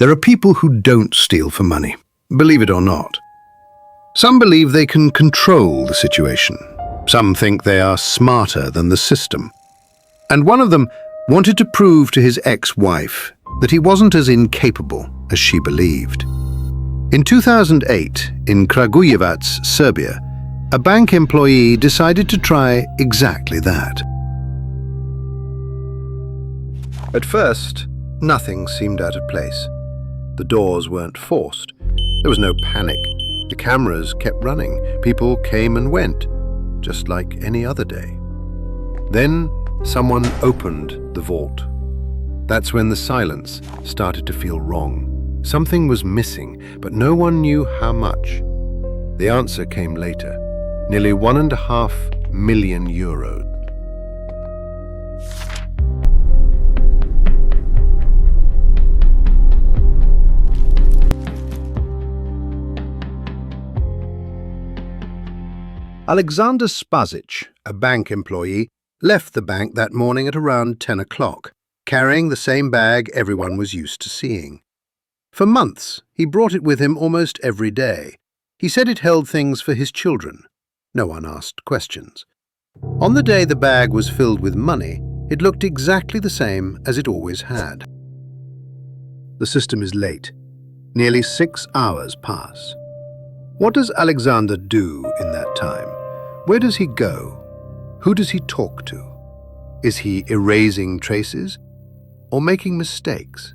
There are people who don't steal for money, believe it or not. Some believe they can control the situation. Some think they are smarter than the system. And one of them wanted to prove to his ex-wife that he wasn't as incapable as she believed. In 2008, in Kragujevac, Serbia, a bank employee decided to try exactly that. At first, nothing seemed out of place. The doors weren't forced. There was no panic. The cameras kept running. People came and went, just like any other day. Then someone opened the vault. That's when the silence started to feel wrong. Something was missing, but no one knew how much. The answer came later. Nearly €1.5 million. Alexander Spasic, a bank employee, left the bank that morning at around 10 o'clock, carrying the same bag everyone was used to seeing. For months, he brought it with him almost every day. He said it held things for his children. No one asked questions. On the day the bag was filled with money, it looked exactly the same as it always had. The system is late. Nearly 6 hours pass. What does Alexander do in that time? Where does he go? Who does he talk to? Is he erasing traces or making mistakes?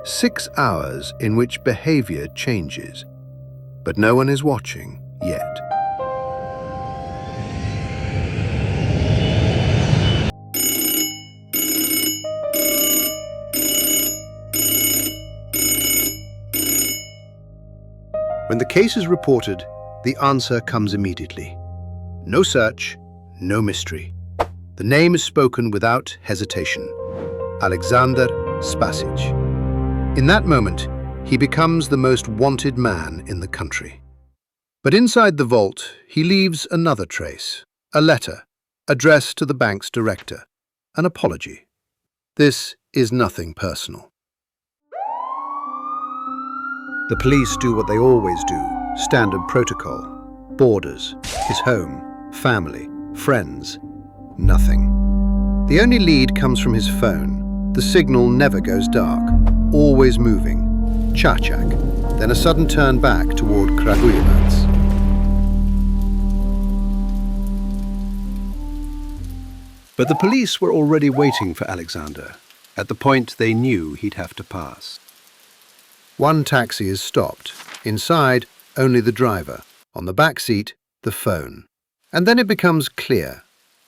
6 hours in which behavior changes, but no one is watching yet. When the case is reported, the answer comes immediately. No search, no mystery. The name is spoken without hesitation. Alexander Spasic. In that moment, he becomes the most wanted man in the country. But inside the vault, he leaves another trace, a letter addressed to the bank's director, an apology. This is nothing personal. The police do what they always do, standard protocol. Borders, his home, family, friends, nothing. The only lead comes from his phone. The signal never goes dark, always moving. Chachak, then a sudden turn back toward Kragujevac. But the police were already waiting for Alexander, at the point they knew he'd have to pass. One taxi is stopped. Inside, only the driver. On the back seat, the phone. And then it becomes clear.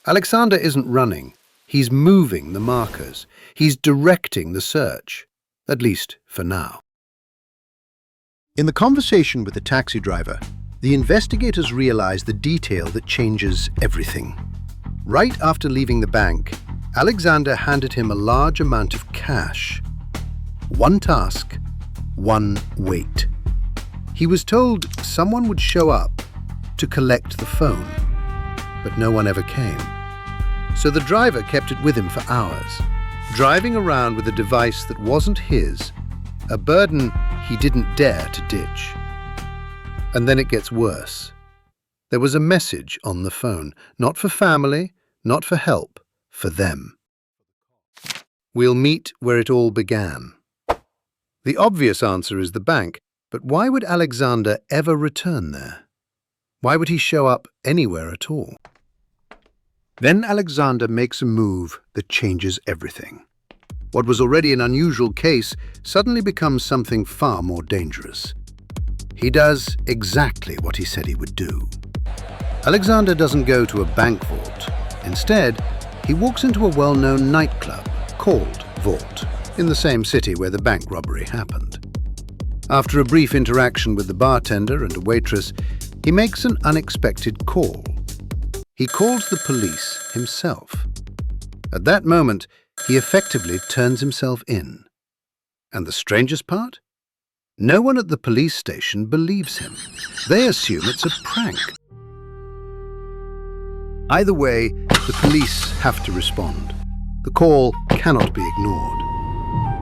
Alexander isn't running. He's moving the markers. He's directing the search, at least for now. In the conversation with the taxi driver, the investigators realize the detail that changes everything. Right after leaving the bank, Alexander handed him a large amount of cash. One task, one wait. He was told someone would show up to collect the phone, but no one ever came. So the driver kept it with him for hours, driving around with a device that wasn't his, a burden he didn't dare to ditch. And then it gets worse. There was a message on the phone, not for family, not for help, for them. We'll meet where it all began. The obvious answer is the bank, but why would Alexander ever return there? Why would he show up anywhere at all? Then Alexander makes a move that changes everything. What was already an unusual case suddenly becomes something far more dangerous. He does exactly what he said he would do. Alexander doesn't go to a bank vault. Instead, he walks into a well-known nightclub called Vault, in the same city where the bank robbery happened. After a brief interaction with the bartender and a waitress, he makes an unexpected call. He calls the police himself. At that moment, he effectively turns himself in. And the strangest part? No one at the police station believes him. They assume it's a prank. Either way, the police have to respond. The call cannot be ignored.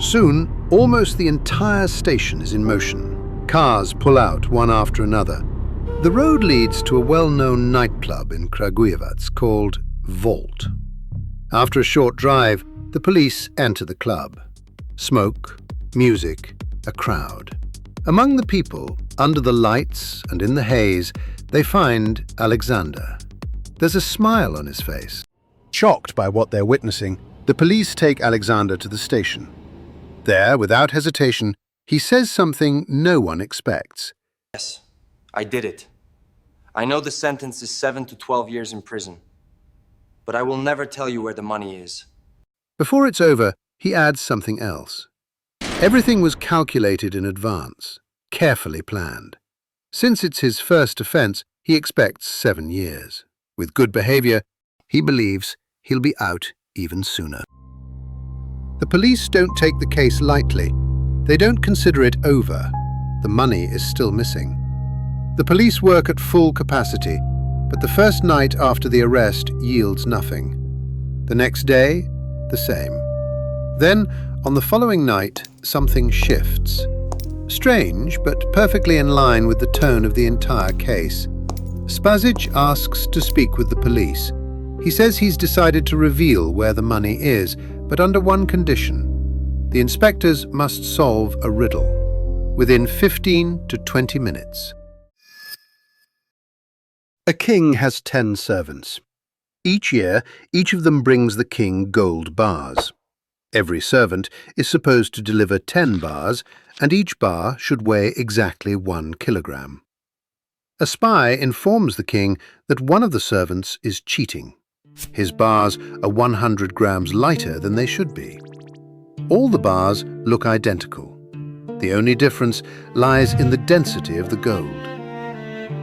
Soon, almost the entire station is in motion. Cars pull out one after another. The road leads to a well-known nightclub in Kragujevac called Vault. After a short drive, the police enter the club. Smoke, music, a crowd. Among the people, under the lights and in the haze, they find Alexander. There's a smile on his face. Shocked by what they're witnessing, the police take Alexander to the station. There, without hesitation, he says something no one expects. Yes, I did it. I know the sentence is 7 to 12 years in prison, but I will never tell you where the money is. Before it's over, he adds something else. Everything was calculated in advance, carefully planned. Since it's his first offense, he expects 7 years. With good behavior, he believes he'll be out even sooner. The police don't take the case lightly. They don't consider it over. The money is still missing. The police work at full capacity, but the first night after the arrest yields nothing. The next day, the same. Then, on the following night, something shifts. Strange, but perfectly in line with the tone of the entire case. Spasic asks to speak with the police. He says he's decided to reveal where the money is, but under one condition. The inspectors must solve a riddle within 15 to 20 minutes. A king has 10 servants. Each year, each of them brings the king gold bars. Every servant is supposed to deliver 10 bars, and each bar should weigh exactly 1 kilogram. A spy informs the king that one of the servants is cheating. His bars are 100 grams lighter than they should be. All the bars look identical. The only difference lies in the density of the gold.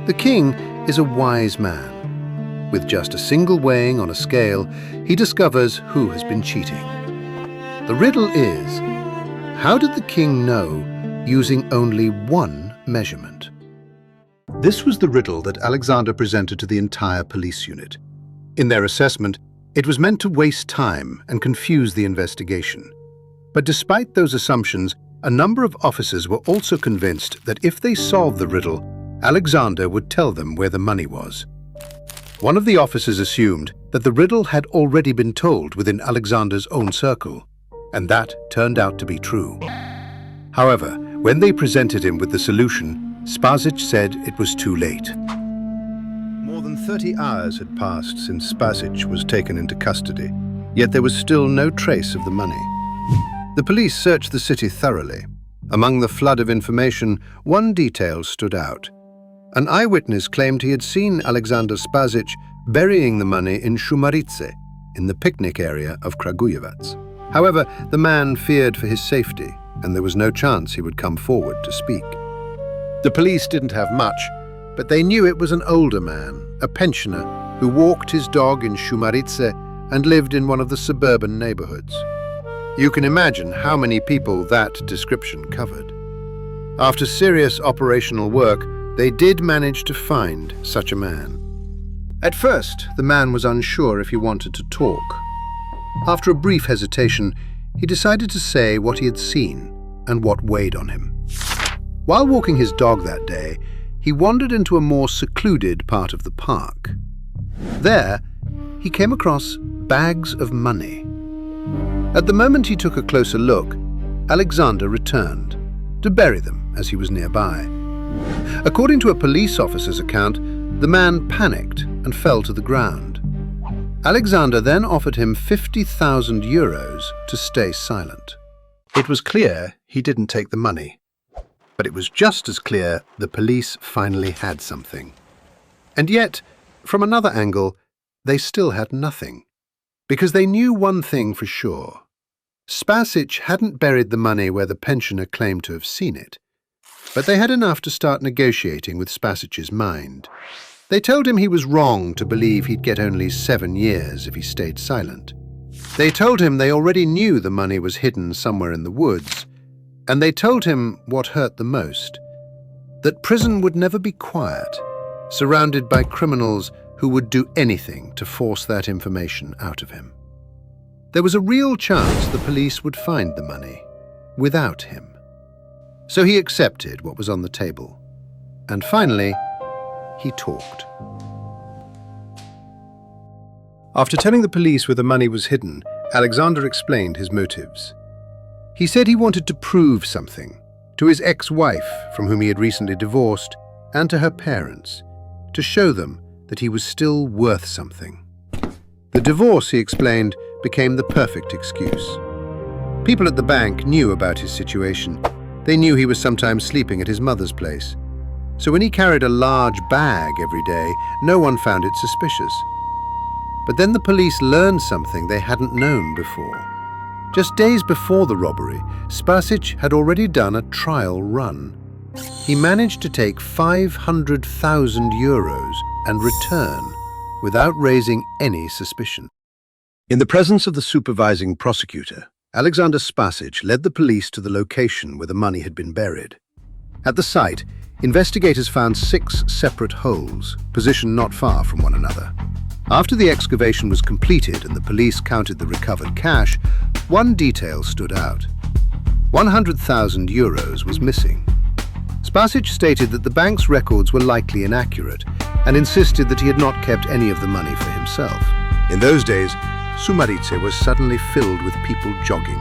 The king is a wise man. With just a single weighing on a scale, he discovers who has been cheating. The riddle is, how did the king know using only one measurement? This was the riddle that Alexander presented to the entire police unit. In their assessment, it was meant to waste time and confuse the investigation. But despite those assumptions, a number of officers were also convinced that if they solved the riddle, Alexander would tell them where the money was. One of the officers assumed that the riddle had already been told within Alexander's own circle, and that turned out to be true. However, when they presented him with the solution, Spasic said it was too late. More than 30 hours had passed since Spasic was taken into custody, yet there was still no trace of the money. The police searched the city thoroughly. Among the flood of information, one detail stood out. An eyewitness claimed he had seen Alexander Spasic burying the money in Shumarice, in the picnic area of Kragujevac. However, the man feared for his safety, and there was no chance he would come forward to speak. The police didn't have much, but they knew it was an older man, a pensioner, who walked his dog in Shumarice and lived in one of the suburban neighborhoods. You can imagine how many people that description covered. After serious operational work, they did manage to find such a man. At first, the man was unsure if he wanted to talk. After a brief hesitation, he decided to say what he had seen and what weighed on him. While walking his dog that day, he wandered into a more secluded part of the park. There, he came across bags of money. At the moment he took a closer look, Alexander returned to bury them as he was nearby. According to a police officer's account, the man panicked and fell to the ground. Alexander then offered him 50,000 euros to stay silent. It was clear he didn't take the money, but it was just as clear the police finally had something. And yet, from another angle, they still had nothing, because they knew one thing for sure. Spasic hadn't buried the money where the pensioner claimed to have seen it, but they had enough to start negotiating with Spasic's mind. They told him he was wrong to believe he'd get only 7 years if he stayed silent. They told him they already knew the money was hidden somewhere in the woods, and they told him what hurt the most, that prison would never be quiet, surrounded by criminals who would do anything to force that information out of him. There was a real chance the police would find the money, without him. So he accepted what was on the table. And finally, he talked. After telling the police where the money was hidden, Alexander explained his motives. He said he wanted to prove something to his ex-wife, from whom he had recently divorced, and to her parents, to show them that he was still worth something. The divorce, he explained, became the perfect excuse. People at the bank knew about his situation. They knew he was sometimes sleeping at his mother's place. So when he carried a large bag every day, no one found it suspicious. But then the police learned something they hadn't known before. Just days before the robbery, Spasic had already done a trial run. He managed to take 500,000 euros and return without raising any suspicion. In the presence of the supervising prosecutor, Alexander Spasic led the police to the location where the money had been buried. At the site, investigators found 6 separate holes, positioned not far from one another. After the excavation was completed and the police counted the recovered cash, one detail stood out. 100,000 euros was missing. Spasic stated that the bank's records were likely inaccurate and insisted that he had not kept any of the money for himself. In those days, Sumarice was suddenly filled with people jogging,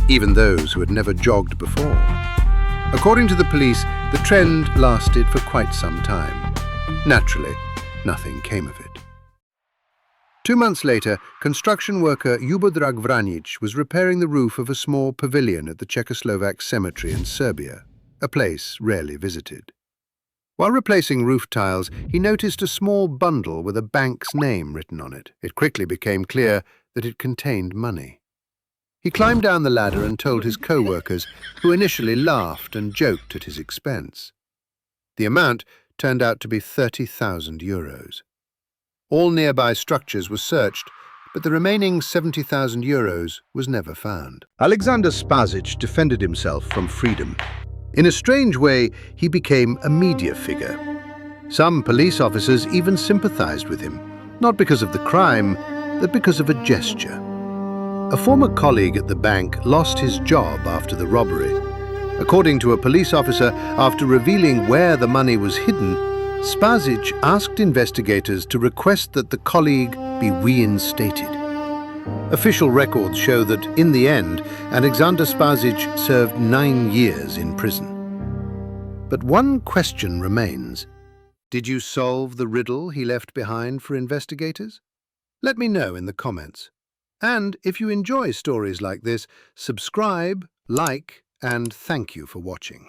even those who had never jogged before. According to the police, the trend lasted for quite some time. Naturally, nothing came of it. 2 months later, construction worker Ljubodrag Vranic was repairing the roof of a small pavilion at the Czechoslovak cemetery in Serbia, a place rarely visited. While replacing roof tiles, he noticed a small bundle with a bank's name written on it. It quickly became clear that it contained money. He climbed down the ladder and told his co-workers, who initially laughed and joked at his expense. The amount turned out to be 30,000 euros. All nearby structures were searched, but the remaining 70,000 euros was never found. Alexander Spasic defended himself from freedom. In a strange way, he became a media figure. Some police officers even sympathized with him, not because of the crime, but because of a gesture. A former colleague at the bank lost his job after the robbery. According to a police officer, after revealing where the money was hidden, Spasic asked investigators to request that the colleague be reinstated. Official records show that, in the end, Alexander Spasic served 9 years in prison. But one question remains. Did you solve the riddle he left behind for investigators? Let me know in the comments. And if you enjoy stories like this, subscribe, like, and thank you for watching.